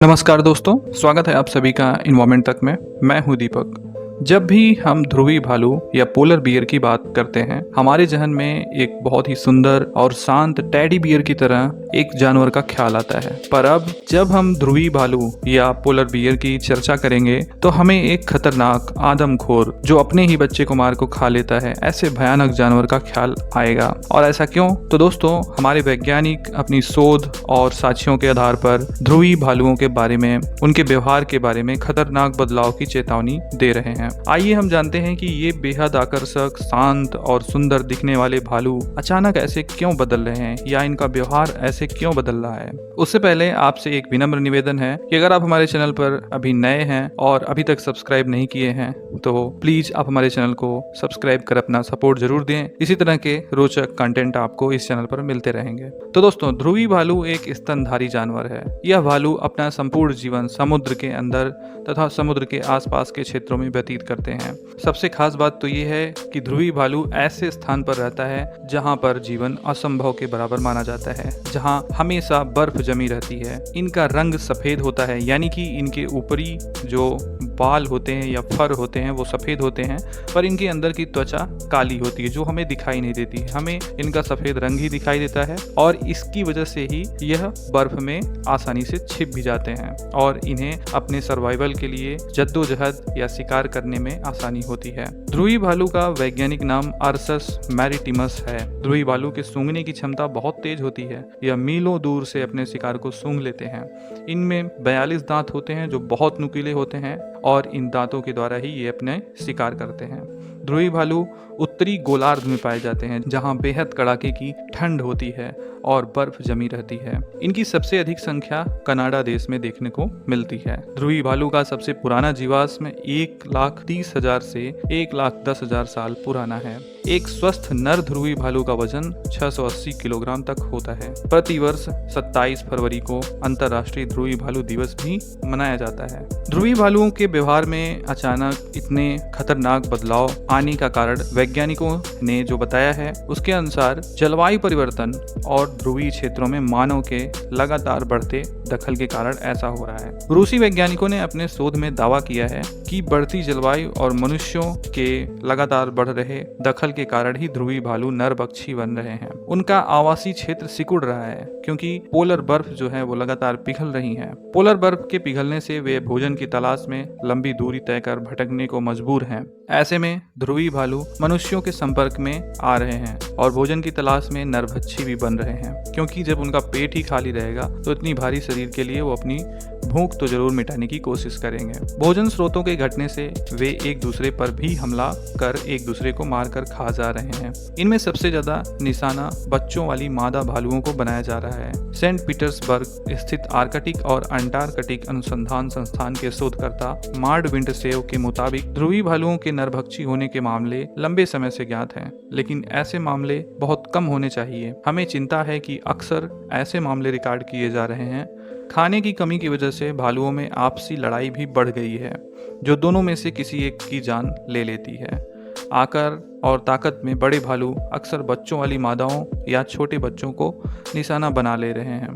नमस्कार दोस्तों, स्वागत है आप सभी का इन्वायरमेंट तक में। मैं हूं दीपक। जब भी हम ध्रुवी भालू या पोलर बियर की बात करते हैं, हमारे जहन में एक बहुत ही सुंदर और शांत टेडी बियर की तरह एक जानवर का ख्याल आता है। पर अब जब हम ध्रुवी भालू या पोलर बियर की चर्चा करेंगे तो हमें एक खतरनाक आदमखोर जो अपने ही बच्चे को मार को खा लेता है, ऐसे भयानक जानवर का ख्याल आएगा। और ऐसा क्यों? तो दोस्तों, हमारे वैज्ञानिक अपनी शोध और साक्ष्यों के आधार पर ध्रुवी भालुओं के बारे में, उनके व्यवहार के बारे में खतरनाक बदलाव की चेतावनी दे रहे हैं। आइए हम जानते हैं कि ये बेहद आकर्षक, शांत और सुंदर दिखने वाले भालू अचानक ऐसे क्यों बदल रहे हैं या इनका व्यवहार ऐसे क्यों बदल रहा है। उससे पहले आपसे एक विनम्र निवेदन है कि अगर आप हमारे चैनल पर अभी नए हैं और अभी तक सब्सक्राइब नहीं किए हैं तो प्लीज आप हमारे चैनल को सब्सक्राइब कर अपना सपोर्ट जरूर दें। इसी तरह के रोचक कंटेंट आपको इस चैनल पर मिलते रहेंगे। तो दोस्तों, ध्रुवी भालू एक स्तनधारी जानवर है। यह भालू अपना संपूर्ण जीवन समुद्र के अंदर तथा समुद्र के आसपास के क्षेत्रों में व्यतीत करते हैं। सबसे खास बात तो ये है कि ध्रुवी भालू ऐसे स्थान पर रहता है जहां पर जीवन असंभव के बराबर माना जाता है, जहां हमेशा बर्फ जमी रहती है। इनका रंग सफेद होता है, यानी कि इनके ऊपरी जो बाल होते हैं या फर होते हैं वो सफेद होते हैं, पर इनके अंदर की त्वचा काली होती है जो हमें दिखाई नहीं देती। हमें इनका सफेद रंग ही दिखाई देता है और इसकी वजह से ही यह बर्फ में आसानी से छिप भी जाते हैं और इन्हें अपने सर्वाइवल के लिए जद्दोजहद या शिकार करने में आसानी होती है। ध्रुवी भालू का वैज्ञानिक नाम अर्सस मैरिटिमस है। ध्रुवी भालू के सूंघने की क्षमता बहुत तेज होती है। यह मीलों दूर से अपने शिकार को सूंघ लेते हैं। इनमें 42 दांत होते हैं जो बहुत नुकीले होते हैं और इन दांतों के द्वारा ही ये अपने शिकार करते हैं। ध्रुवी भालू उत्तरी गोलार्ध में पाए जाते हैं जहां बेहद कड़ाके की ठंड होती है और बर्फ जमी रहती है। इनकी सबसे अधिक संख्या कनाडा देश में देखने को मिलती है। ध्रुवी भालू का सबसे पुराना जीवाश्म 1,30,000 से 1,10,000 साल पुराना है। एक स्वस्थ नर ध्रुवी भालू का वजन 680 किलोग्राम तक होता है। प्रतिवर्ष 27 फरवरी को अंतर्राष्ट्रीय ध्रुवी भालू दिवस भी मनाया जाता है। ध्रुवी भालुओं के व्यवहार में अचानक इतने खतरनाक बदलाव आने का कारण वैज्ञानिकों ने जो बताया है उसके अनुसार जलवायु परिवर्तन और ध्रुवीय क्षेत्रों में मानव के लगातार बढ़ते दखल के कारण ऐसा हो रहा है। रूसी वैज्ञानिकों ने अपने शोध में दावा किया है कि बढ़ती जलवायु और मनुष्यों के लगातार बढ़ रहे दखल के कारण ही ध्रुवी भालू नरभक्षी बन रहे हैं। उनका आवासीय क्षेत्र सिकुड़ रहा है क्योंकि पोलर बर्फ जो है वो लगातार पिघल रही है। पोलर बर्फ के पिघलने से वे भोजन की तलाश में लंबी दूरी तय कर भटकने को मजबूर हैं। ऐसे में ध्रुवी भालू मनुष्यों के संपर्क में आ रहे हैं और भोजन की तलाश में नरभक्षी भी बन रहे हैं, क्योंकि जब उनका पेट ही खाली रहेगा तो इतनी भारी शरीर के लिए वो अपनी भूख तो जरूर मिटाने की कोशिश करेंगे। भोजन स्रोतों के घटने से वे एक दूसरे पर भी हमला कर एक दूसरे को मारकर खा जा रहे हैं। इनमें सबसे ज्यादा निशाना बच्चों वाली मादा भालुओं को बनाया जा रहा है। सेंट पीटर्सबर्ग स्थित आर्कटिक और अंटार्कटिक अनुसंधान संस्थान के शोधकर्ता मार्ड विंटरसेव के मुताबिक ध्रुवी भालुओं के नरभक्षी होने के मामले लंबे समय से ज्ञात हैं, लेकिन ऐसे मामले बहुत कम होने चाहिए। हमें चिंता है कि अक्सर ऐसे मामले रिकॉर्ड किए जा रहे हैं। खाने की कमी की वजह से भालुओं में आपसी लड़ाई भी बढ़ गई है जो दोनों में से किसी एक की जान ले लेती है। आकार और ताकत में बड़े भालू अक्सर बच्चों वाली मादाओं या छोटे बच्चों को निशाना बना ले रहे हैं।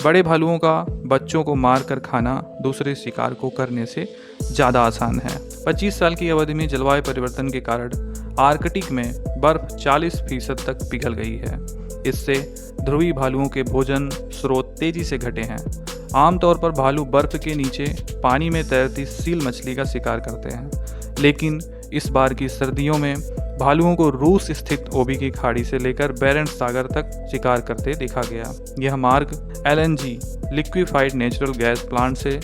बड़े भालुओं का बच्चों को मार कर खाना दूसरे शिकार को करने से ज़्यादा आसान है। 25 साल की अवधि में जलवायु परिवर्तन के कारण आर्कटिक में बर्फ 40% तक पिघल गई है। इससे ध्रुवी भालुओं के भोजन स्रोत तेजी से घटे हैं। आमतौर पर भालू बर्फ के नीचे पानी में तैरती सील मछली का शिकार करते हैं, लेकिन इस बार की सर्दियों में भालुओं को रूस स्थित ओबी की खाड़ी से लेकर बेरेंट सागर तक शिकार करते देखा गया। यह मार्ग LNG liquefied natural gas plant से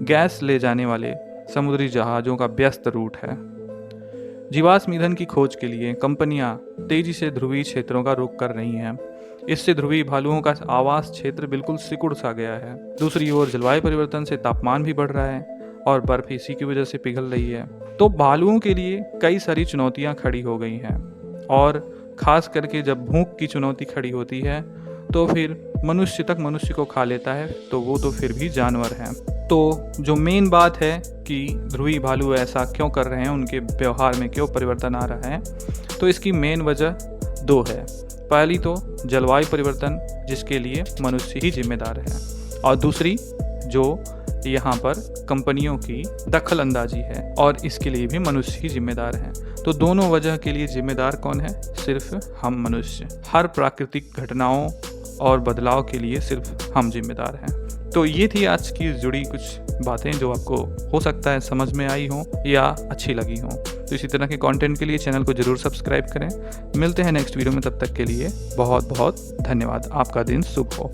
गैस ले जाने वाले समुद्री जहाज़ों का व्यस्त रूट है। जीवाश्म ईंधन की खोज के लिए कंपनियां तेजी से ध्रुवीय क्षेत्रों का रुख कर रही हैं। इससे ध्रुवीय भालुओं का आवास क्षेत्र बिल्कुल सिकुड़ सा गया है। दूसरी ओर जलवायु परिवर्तन से तापमान भी बढ़ रहा है और बर्फ इसी की वजह से पिघल रही है। तो भालुओं के लिए कई सारी चुनौतियां खड़ी हो गई हैं और खास करके जब भूख की चुनौती खड़ी होती है तो फिर मनुष्य को खा लेता है, तो वो तो फिर भी जानवर हैं। तो जो मेन बात है कि ध्रुवी भालू ऐसा क्यों कर रहे हैं, उनके व्यवहार में क्यों परिवर्तन आ रहा है, तो इसकी मेन वजह दो है। पहली तो जलवायु परिवर्तन, जिसके लिए मनुष्य ही जिम्मेदार है, और दूसरी जो यहाँ पर कंपनियों की दखल अंदाजी है और इसके लिए भी मनुष्य ही जिम्मेदार हैं। तो दोनों वजह के लिए जिम्मेदार कौन है? सिर्फ हम मनुष्य। हर प्राकृतिक घटनाओं और बदलाव के लिए सिर्फ हम जिम्मेदार हैं। तो ये थी आज की जुड़ी कुछ बातें जो आपको हो सकता है समझ में आई हो या अच्छी लगी हो। तो इसी तरह के कंटेंट के लिए चैनल को जरूर सब्सक्राइब करें। मिलते हैं नेक्स्ट वीडियो में, तब तक के लिए बहुत बहुत धन्यवाद। आपका दिन शुभ हो।